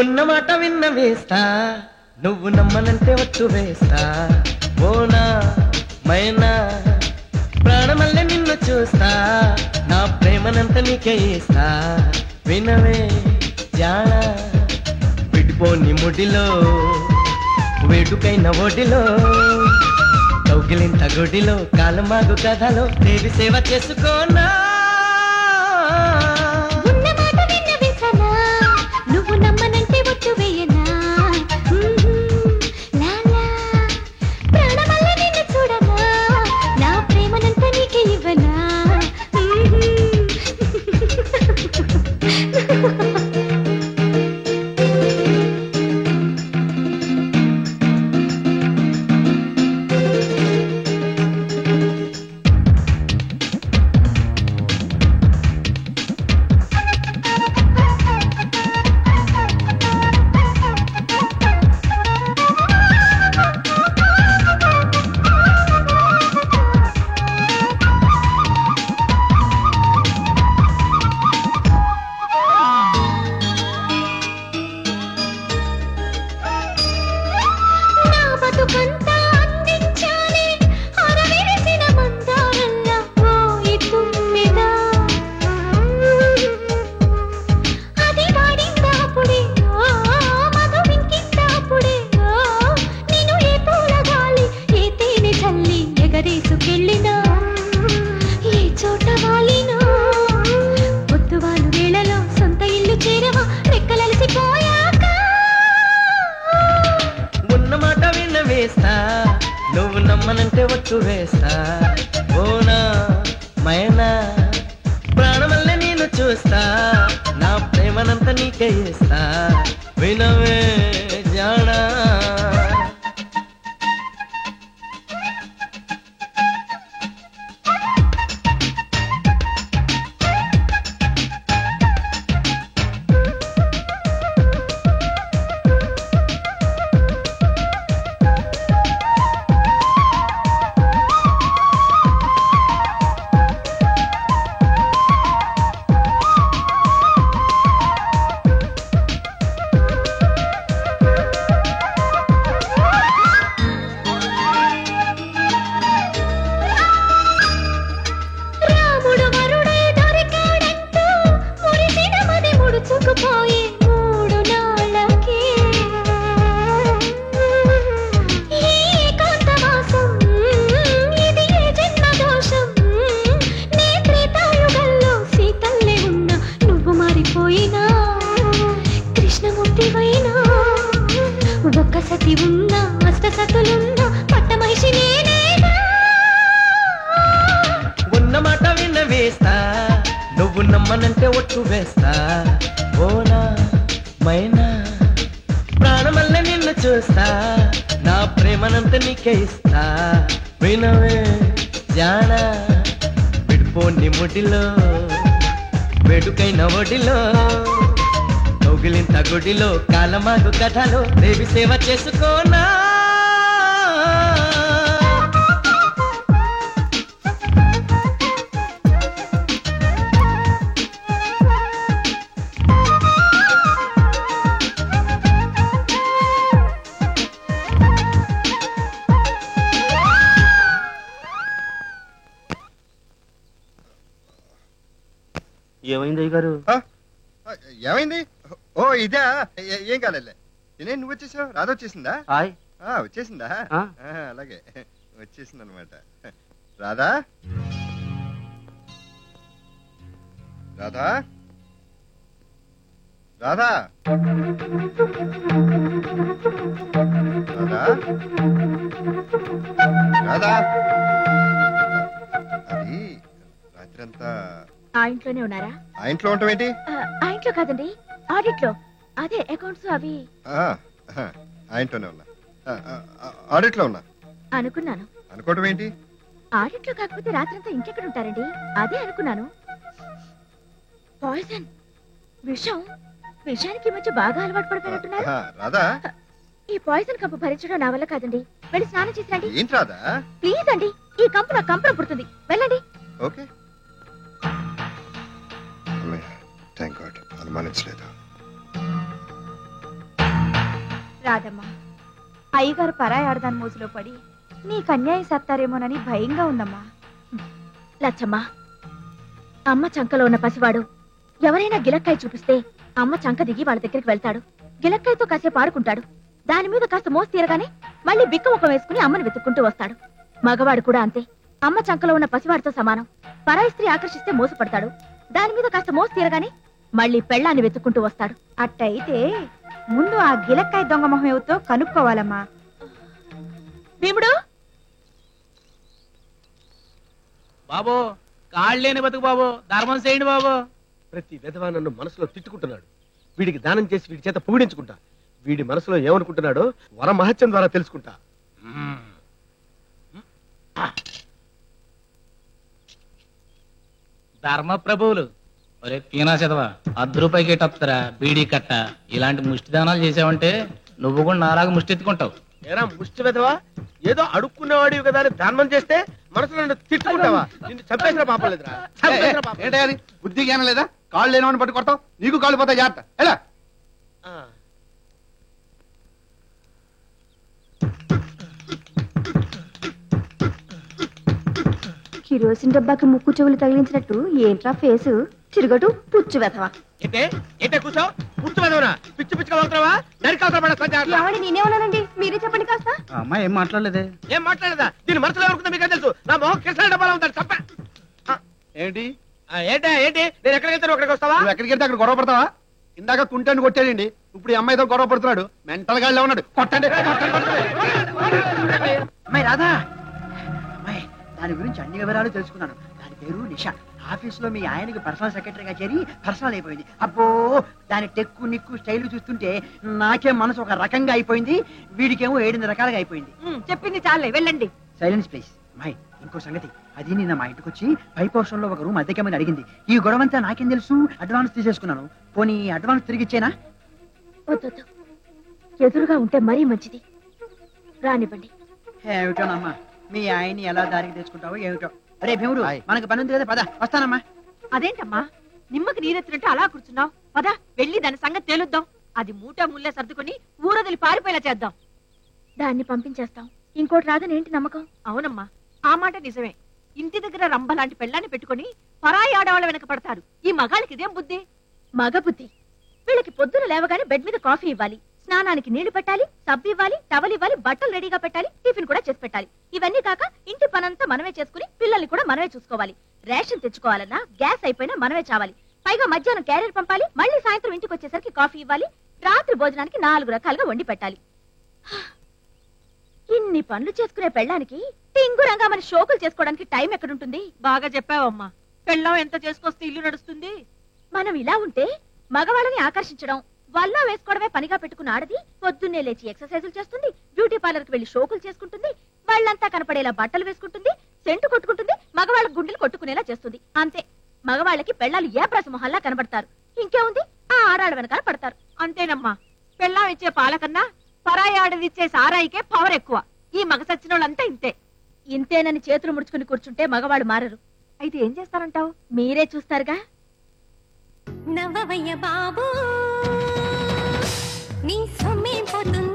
ఉన్నమాట విన్న వేస్తా నువ్వు నమ్మనంటే ఒట్టు వేస్తా ఓనా మైనా ప్రాణమల్లే నిన్ను చూస్తా నా ప్రేమనంత నీకే ఇస్తా వినవే జాణ విడిపోని ముడిలో వేడుకైన ఒడిలో కౌగిలింత గుడిలో కాలమాగు కథలో దేవి సేవ చేసుకోనా నువ్వు నమ్మనంటే ఒట్టు వేయనా లాలా ప్రాణమల్ల నిన్ను చూడనా నా ప్రేమనంతా నీకే ఇవ్వనా నువ్వు నమ్మనంటే ఒట్టు వేస్తా ఓనా మైనా ప్రాణమల్లే నేను చూస్తా నా ప్రేమనంత నీకే ఇస్తా వినవే జానా ఒక్కసతి ఉన్న అష్టసతులున్న పట్టమహిషి నేనేగా ఉన్నమాట విన్న వేస్తా నువ్వు నమ్మనంటే ఒట్టు వేస్తా ఓనా మైనా ప్రాణమల్లే నిన్ను చూస్తా నా ప్రేమనంత నీకే ఇస్తా వినవే జానా విడిపోని ముడిలో వేడుకైన ఒడిలో కౌగిలింత గుడిలో కాలమాగు కథలో దేవి సేవ చేసుకోనా ఏమైంది అయ్యగారు? ఏమైంది? ఓ ఇదా, ఏం కాలే. నేను నువ్వు వచ్చేసావు, రాధ వచ్చేసిందా? వచ్చేసిందా? అలాగే వచ్చేసింది అనమాట. రాధా రాధా రాధా రాధా రాధా అది రాత్రంతా ఆ ఇంట్లోనే ఉన్నారా? ఆ ఇంట్లో ఉండటం ఏంటి? ఆ ఇంట్లో కాదండి, ఆడిట్ లో. అదే అకౌంట్స్ అవి. ఆ ఇంట్లోనే ఉన్నా, ఆడిట్ లో ఉన్నా అనుకున్నాను. అనుకోవటం ఏంటి? ఆడిట్ లో కాకపోతే రాత్రంతా ఇంకెక్కడ ఉంటారండి? అదే అనుకున్నాను. పాయిజన్, విషం. విషయానికి ఈ మధ్య బాగా అలవాటు పడిపోయినట్టున్నారు. రాధా, ఈ పాయిజన్ కంపు భరించడం నా వల్ల కాదండి. వెళ్ళి స్నానం చేసి రండి. ఏంటి రాధా? ప్లీజ్ అండి, ఈ కంపు నాకు కంపరం పుడుతుంది. వెళ్ళండి. ఓకే, థ్యాంక్ గాడ్ అనుమానించలేదు. కాదమ్మా, అయ్యగారు పరాయి ఆడదాని మోసులో పడి నీకు అన్యాయం చేస్తారేమోనని భయంగా ఉందమ్మా. లచ్చమ్మ, అమ్మ చంకలో ఉన్న పసివాడు ఎవరైనా గిలక్కాయ చూపిస్తే అమ్మ చంక దిగి వాళ్ళ దగ్గరికి వెళ్తాడు. గిలక్కాయతో కాసేపు ఆడుకుంటాడు. దాని మీద కాస్త మోసి తీరగానే మళ్ళీ బిక్క ముఖం వేసుకుని అమ్మని వెతుక్కుంటూ వస్తాడు. మగవాడు కూడా అంతే. అమ్మ చంకలో ఉన్న పసివాడితో సమానం. పరాయి స్త్రీ ఆకర్షిస్తే మోసపడతాడు. దాని మీద కాస్త మోసి తీరగానే మళ్ళీ పెళ్ళాన్ని వెతుక్కుంటూ వస్తాడు. అట్టయితే ముందు ఆ గిలక్కాయ దొంగ మొహం ఏమిటో కనుక్కోవాలమ్మా. భీముడు, బాబు కాళ్ళేని బతుకు బాబు, ధర్మం చేయండి బాబు. ప్రతి విధవా నన్ను మనసులో తిట్టుకుంటున్నాడు. వీడికి దానం చేసి వీడి చేత పొగిడించుకుంటా. వీడి మనసులో ఏమనుకుంటున్నాడో వర మహత్యం ద్వారా తెలుసుకుంటా. ధర్మ ప్రభువులు, ఒరే పీనా చదవా, ₹10 ఎట్టొత్తరా బీడీ కట్ట. ఇలాంటి ముష్టి దానాలు చేసావంటే నువ్వు కూడా నాలాగా ముష్టి ఎత్తుకుంటావు. ఏరా ముష్టి విధవా, ఏదో అడుక్కునేవాడివి కదా అని దానం చేస్తే మనసులో నన్ను తిట్టుకుంటావా? నిన్ను చంపేసిన పాపం లేదురా. చంపేసిన పాపం. ఏంటే అది బుద్ధి జ్ఞానం లేదా? కాళ్ళు లేనివాడిని పట్టు కొడతావు, నీకు కాళ్ళు పోతాయి. జాగ్రత్త. ఎలా ఆ. కిరోసిన్ డబ్బాకి ముక్కు చెవులు తగిలించినట్టు ఏంట్రా ఫేసు? తిరగటు పుచ్చు వెధవా. ఏంటే కూర్చో, కూర్చో విధవనా? పిచ్చి పిచ్చిగా వెళ్తావా? నరికాల్సిన పడేస్తా. జాగ్రత్త. ఏమండి, నేనే ఉన్నానండి, మీరే చెప్పండి కాస్త. అమ్మాయి ఏం మాట్లాడలేదే. ఏం మాట్లాడదా? దీని మనసులో ఎవరుకుందో మీకు తెలుసు. నా మొహం కిసల డబ్బాలో ఉంటాడు. చంప. ఏంటి ఏంటి నేను ఎక్కడికి వెళ్తాను అక్కడికి వస్తావా? నువ్వు ఎక్కడికి వెళ్తే అక్కడ గొడవ పడతావా? ఇందాక కుంటాన్ని కొట్టాడండి, ఇప్పుడు ఈ అమ్మాయితో గొడవ పడుతున్నాడు. మెంటల్ గాడిలో ఉన్నాడు. కొట్టండి. అమ్మాయి రాధా, అమ్మాయి దాని గురించి అన్ని వివరాలు తెలుసుకున్నాను. దాని పేరు నిషా. ఆఫీసులో మీ ఆయనకి పర్సనల్ సెక్రటరీగా చేరి పర్సనల్ అయిపోయింది. అబ్బో, దాని టెక్కు నిక్కు స్టైల్ చూస్తుంటే నాకే మనసు ఒక రకంగా అయిపోయింది. వీడికేమో 7 రకాలుగా అయిపోయింది. చెప్పింది చాలే, వెళ్ళండి. Silence please. అమ్మాయి ఇంకో సంగతి, అది నిన్న మా ఇంటికి వచ్చి పై పోర్షన్ లో ఒక రూమ్ అద్దెకమని అడిగింది. ఈ గొడవంతా నాకేం తెలుసు? అడ్వాన్స్ తీసేసుకున్నాను. పోనీ అడ్వాన్స్ తిరిగి ఇచ్చేనా? వద్దొద్దు, ఎదురుగా ఉంటే మరీ మంచిది. రానివ్వండి. ఏమిటోనమ్మా, మీ ఆయన్ని ఎలా దారికి తెచ్చుకుంటావో ఏమిటో. అరే భీముడు, మనకు పని ఉంది కదా, పద. వస్తానమ్మా. అదేంటమ్మా నిమ్మకి నీరెత్తినట్టు అలా కూర్చున్నావు? పదా, వెళ్ళి దాని సంగతి తేలుద్దాం. అది మూట ముల్లే సర్దుకుని ఊరొదిలి పారిపోయేలా చేద్దాం. దాన్ని పంపించేస్తాం. ఇంకోటి రాదని ఏంటి నమ్మకం? అవునమ్మా, ఆ మాట నిజమే. ఇంటి దగ్గర రంభ లాంటి పెళ్ళాన్ని పెట్టుకుని పరాయి ఆడవాళ్ళ వెనక పడతారు. ఈ మగాళ్ళకి ఇదేం బుద్ధి? మగ బుద్ధి. వీళ్ళకి పొద్దున లేవగానే బెడ్ మీద కాఫీ ఇవ్వాలి, స్నానానికి నీళ్లు పెట్టాలి, సబ్బు ఇవ్వాలి, టవల్ ఇవ్వాలి, బట్టలు రెడీగా పెట్టాలి, టిఫిన్ కూడా చేసి పెట్టాలి. ఇవన్నీ కాక ఇంటి పనంతా మనమే చేసుకుని పిల్లల్ని కూడా మనమే చూసుకోవాలి. రేషన్ తెచ్చుకోవాలన్నా గ్యాస్ అయిపోయినా మనమే చావాలి. పైగా మధ్యాహ్నం క్యారియర్ పంపాలి, మళ్ళీ సాయంత్రం ఇంటికి వచ్చేసరికి కాఫీ ఇవ్వాలి, రాత్రి భోజనానికి 4 రకాలుగా వండి పెట్టాలి. ఇన్ని పనులు చేసుకునే పెళ్ళానికి టింగురంగా మన షోకులు చేసుకోవడానికి టైం ఎక్కడుంటుంది? బాగా చెప్పావమ్మా. పెళ్ళం ఎంత చేసుకొస్తే ఇల్లు నడుస్తుంది? మనం ఇలా ఉంటే మగవాళ్ళని ఆకర్షించడం, వల్ల వేసుకోవడమే పనిగా పెట్టుకున్న ఆడది పొద్దున్నే లేచి ఎక్సర్సైజులు చేస్తుంది, బ్యూటీ పార్లర్ కి వెళ్లి షోకులు చేసుకుంటుంది, వాళ్ళంతా కనపడేలా బట్టలు వేసుకుంటుంది, సెంటు కొట్టుకుంటుంది, మగవాళ్ళ గుండెలు కొట్టుకునేలా చేస్తుంది. అంతే, మగవాళ్ళకి పెళ్ళాలు ఏ ప్రసమోహల్లా కనబడతారు. ఇంకేముంది, ఆ ఆడాడ వెనకాల పడతారు. అంతేనమ్మా, పెళ్ళం ఇచ్చే పాలకన్నా పరాయి ఆడదిచ్చే సారాయికే పవర్ ఎక్కువ. ఈ మగ సచ్చినోళ్ళంతా ఇంతే. ఇంతేనని చేతులు ముడుచుకుని కూర్చుంటే మగవాళ్ళు మారరు. అయితే ఏం చేస్తానంటావు? మీరే చూస్తారుగా. నవ్వవయ్య బాబు, నీ సొమ్మే పోతుంది.